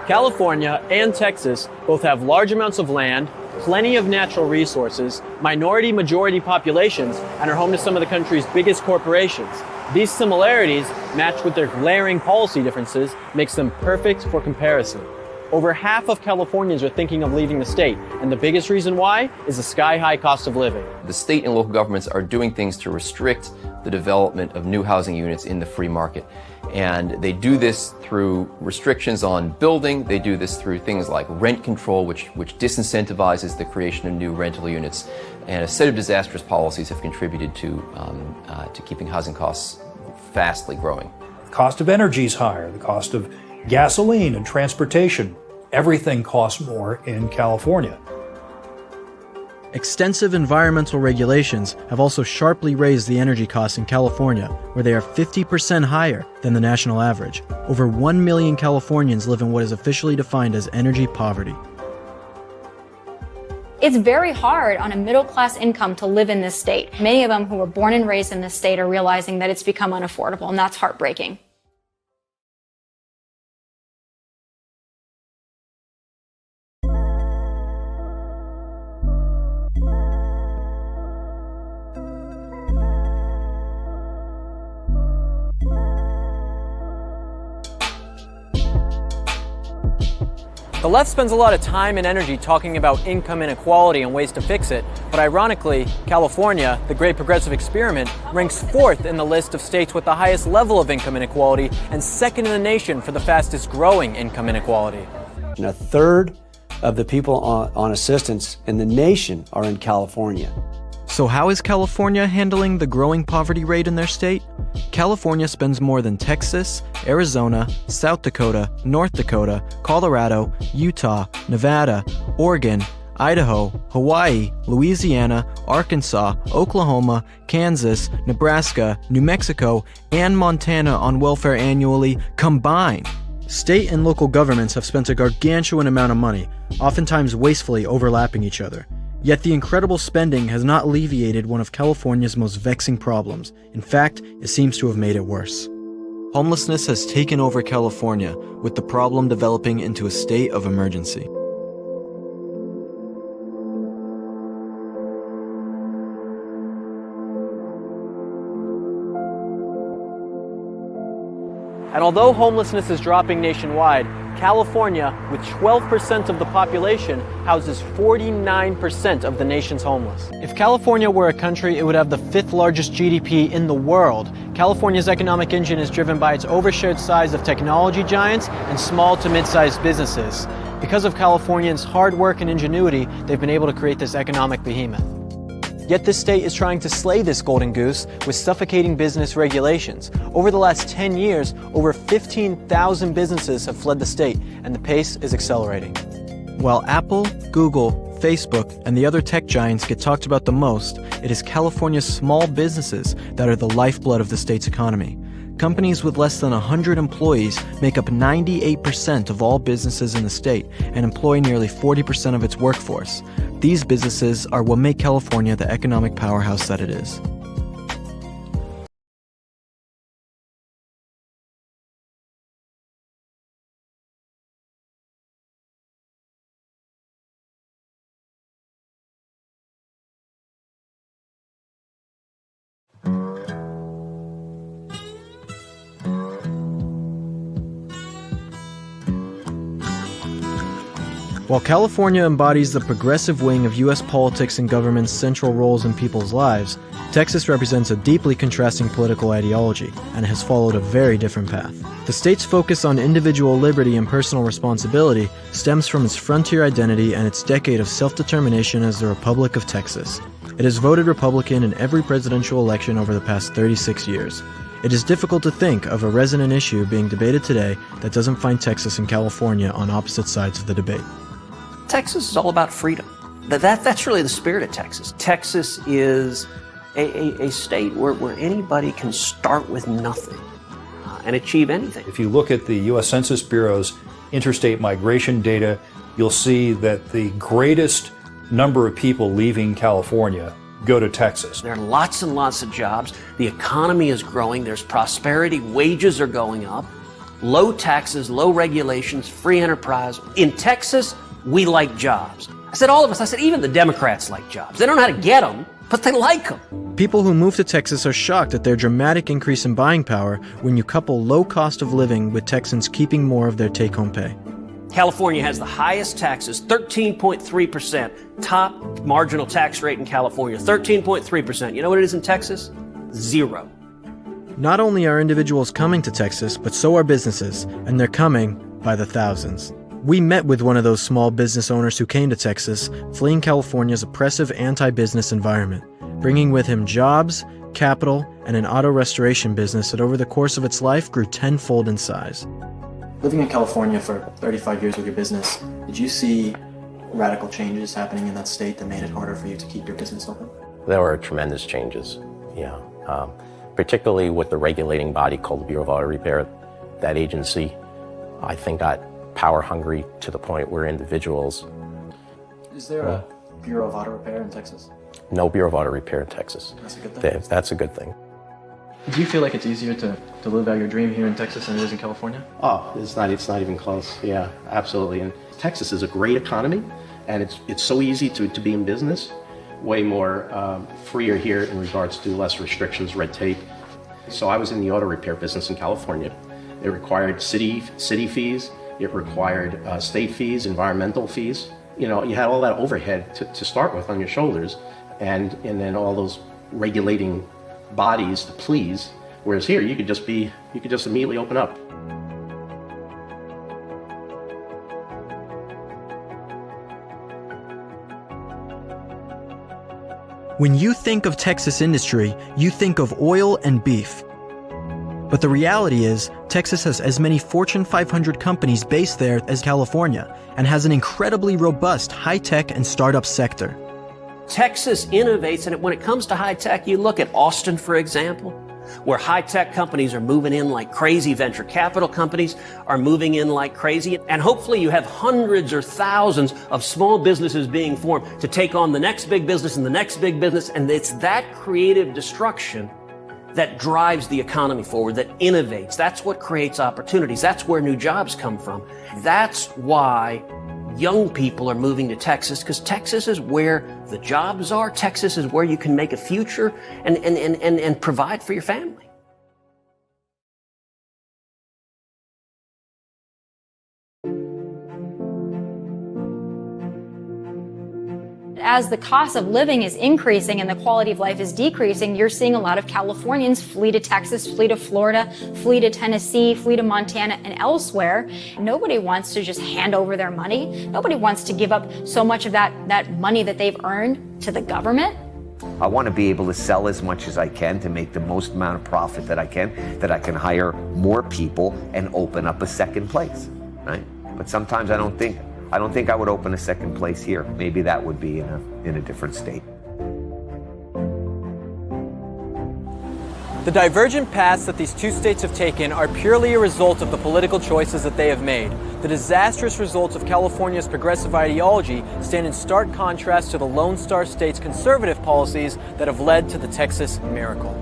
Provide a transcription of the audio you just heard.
California and Texas both have large amounts of land, plenty of natural resources, minority-majority populations, and are home to some of the country's biggest corporations. These similarities, matched with their glaring policy differences, makes them perfect for comparison. Over half of Californians are thinking of leaving the state, and the biggest reason why is the sky-high cost of living. The state and local governments are doing things to restrict the development of new housing units in the free market. And they do this through restrictions on building. They do this through things like rent control, which disincentivizes the creation of new rental units. And a set of disastrous policies have contributed to keeping housing costs vastly growing. The cost of energy is higher. The cost of gasoline and transportation. Everything costs more in California. Extensive environmental regulations have also sharply raised the energy costs in California, where they are 50% higher than the national average. Over 1 million Californians live in what is officially defined as energy poverty. It's very hard on a middle-class income to live in this state. Many of them who were born and raised in this state are realizing that it's become unaffordable, and that's heartbreaking. The left spends a lot of time and energy talking about income inequality and ways to fix it, but ironically, California, the great progressive experiment, ranks 4th in the list of states with the highest level of income inequality and 2nd in the nation for the fastest growing income inequality. And a third of the people on assistance in the nation are in California. So how is California handling the growing poverty rate in their state? California spends more than Texas, Arizona, South Dakota, North Dakota, Colorado, Utah, Nevada, Oregon, Idaho, Hawaii, Louisiana, Arkansas, Oklahoma, Kansas, Nebraska, New Mexico, and Montana on welfare annually combined. State and local governments have spent a gargantuan amount of money, oftentimes wastefully overlapping each other. Yet the incredible spending has not alleviated one of California's most vexing problems. In fact, it seems to have made it worse. Homelessness has taken over California, with the problem developing into a state of emergency. And although homelessness is dropping nationwide, California, with 12% of the population, houses 49% of the nation's homeless. If California were a country, it would have the 5th largest GDP in the world. California's economic engine is driven by its overshared size of technology giants and small to mid-sized businesses. Because of Californians' hard work and ingenuity, they've been able to create this economic behemoth. Yet this state is trying to slay this golden goose with suffocating business regulations. Over the last 10 years, over 15,000 businesses have fled the state, and the pace is accelerating. While Apple, Google, Facebook, and the other tech giants get talked about the most, it is California's small businesses that are the lifeblood of the state's economy. Companies with less than 100 employees make up 98% of all businesses in the state and employ nearly 40% of its workforce. These businesses are what make California the economic powerhouse that it is. While California embodies the progressive wing of U.S. politics and government's central roles in people's lives, Texas represents a deeply contrasting political ideology and has followed a very different path. The state's focus on individual liberty and personal responsibility stems from its frontier identity and its decade of self-determination as the Republic of Texas. It has voted Republican in every presidential election over the past 36 years. It is difficult to think of a resonant issue being debated today that doesn't find Texas and California on opposite sides of the debate. Texas is all about freedom. That's really the spirit of Texas. Texas is a state where anybody can start with nothing and achieve anything. If you look at the U.S. Census Bureau's interstate migration data, you'll see that the greatest number of people leaving California go to Texas. There are lots and lots of jobs. The economy is growing. There's prosperity. Wages are going up. Low taxes, low regulations, free enterprise. In Texas, we like jobs. I said all of us, I said even the Democrats like jobs. They don't know how to get them, but they like them. People who move to Texas are shocked at their dramatic increase in buying power when you couple low cost of living with Texans keeping more of their take-home pay. California has the highest taxes, 13.3%. Top marginal tax rate in California, 13.3%. You know what it is in Texas? 0. Not only are individuals coming to Texas, but so are businesses, and they're coming by the thousands. We met with one of those small business owners who came to Texas, fleeing California's oppressive anti-business environment, bringing with him jobs, capital, and an auto restoration business that over the course of its life grew tenfold in size. Living in California for 35 years with your business, did you see radical changes happening in that state that made it harder for you to keep your business open? There were tremendous changes, yeah. Particularly with the regulating body called the Bureau of Auto Repair. That agency, I think, got power hungry to the point where individuals... Is there a Bureau of Auto Repair in Texas? No Bureau of Auto Repair in Texas. That's a good thing. That's a good thing. Do you feel like it's easier to live out your dream here in Texas than it is in California? Oh, it's not even close. Yeah, absolutely. And Texas is a great economy, and it's so easy to be in business. Way more freer here in regards to less restrictions, red tape. So I was in the auto repair business in California. It required city fees. It required state fees, environmental fees. You know, you had all that overhead to start with on your shoulders, and then all those regulating bodies to please. Whereas here, you could just immediately open up. When you think of Texas industry, you think of oil and beef. But the reality is, Texas has as many Fortune 500 companies based there as California, and has an incredibly robust high-tech and startup sector. Texas innovates, and when it comes to high tech, you look at Austin, for example, where high tech companies are moving in like crazy, venture capital companies are moving in like crazy, and hopefully you have hundreds or thousands of small businesses being formed to take on the next big business and the next big business, and it's that creative destruction that drives the economy forward, that innovates. That's what creates opportunities. That's where new jobs come from. That's why young people are moving to Texas, because Texas is where the jobs are. Texas is where you can make a future and provide for your family. As the cost of living is increasing and the quality of life is decreasing, you're seeing a lot of Californians flee to Texas, flee to Florida, flee to Tennessee, flee to Montana and elsewhere. Nobody wants to just hand over their money. Nobody wants to give up so much of that money that they've earned to the government. I want to be able to sell as much as I can to make the most amount of profit that I can hire more people and open up a second place, right? But sometimes I don't think I would open a second place here. Maybe that would be in a different state. The divergent paths that these two states have taken are purely a result of the political choices that they have made. The disastrous results of California's progressive ideology stand in stark contrast to the Lone Star State's conservative policies that have led to the Texas miracle.